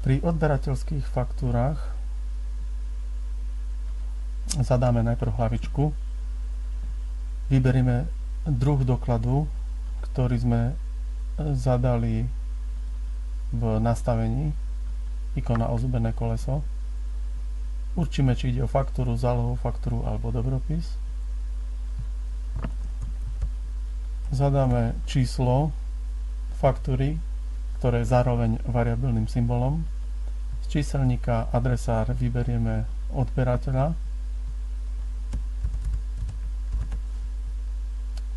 Pri odberateľských faktúrach zadáme najprv hlavičku, vyberieme druh dokladu, ktorý sme zadali v nastavení ikona ozubené koleso. Určíme, či ide o faktúru, zálohovú faktúru alebo dobropis. Zadáme číslo faktúry, ktoré je zároveň variabilným symbolom. Z číselníka adresár vyberieme odberateľa.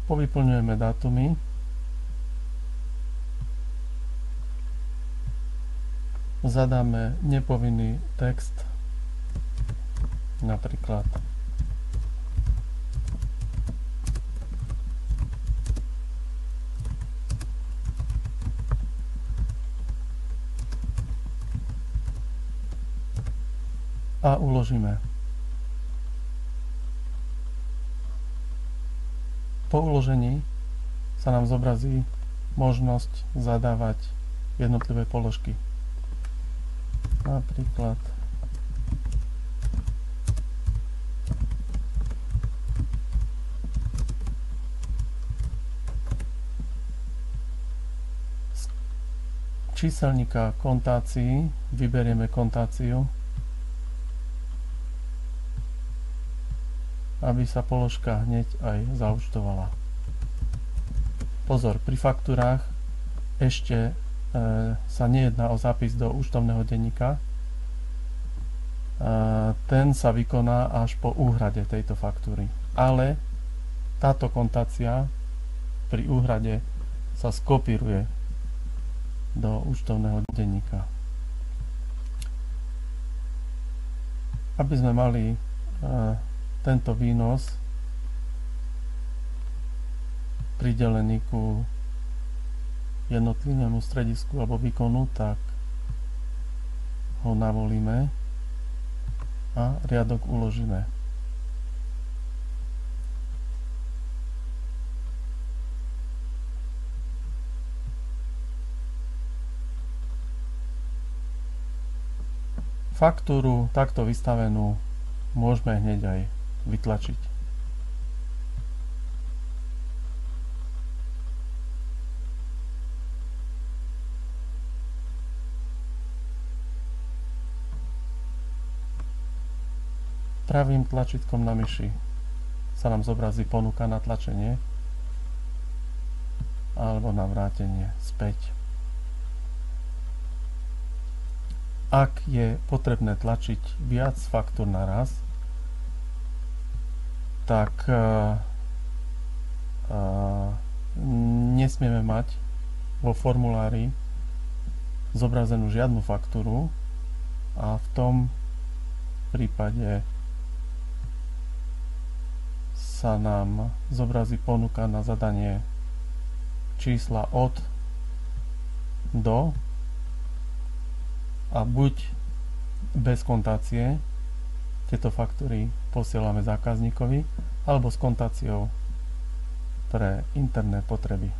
Povyplňujeme dátumy. Zadáme nepovinný text, napríklad a uložíme. Po uložení sa nám zobrazí možnosť zadávať jednotlivé položky. Napríklad z číselníka kontácií vyberieme kontáciu, aby sa položka hneď aj zaúčtovala. Pozor, pri faktúrách ešte sa nejedná o zápis do účtovného denníka. Ten sa vykoná až po úhrade tejto faktúry. Ale táto kontácia pri úhrade sa skopíruje do účtovného denníka. Aby sme mali tento výnos pridelený ku jednotlivému stredisku alebo výkonu, tak ho navolíme a riadok uložíme. Faktúru takto vystavenú môžeme hneď aj vytlačiť. Pravým tlačítkom na myši sa nám zobrazí ponuka na tlačenie alebo na vrátenie späť. Ak je potrebné tlačiť viac faktúr naraz, tak nesmieme mať vo formulári zobrazenú žiadnu faktúru a v tom prípade sa nám zobrazí ponuka na zadanie čísla od do a buď bez kontácie tieto faktúry posielame zákazníkovi alebo s kontáciou pre interné potreby.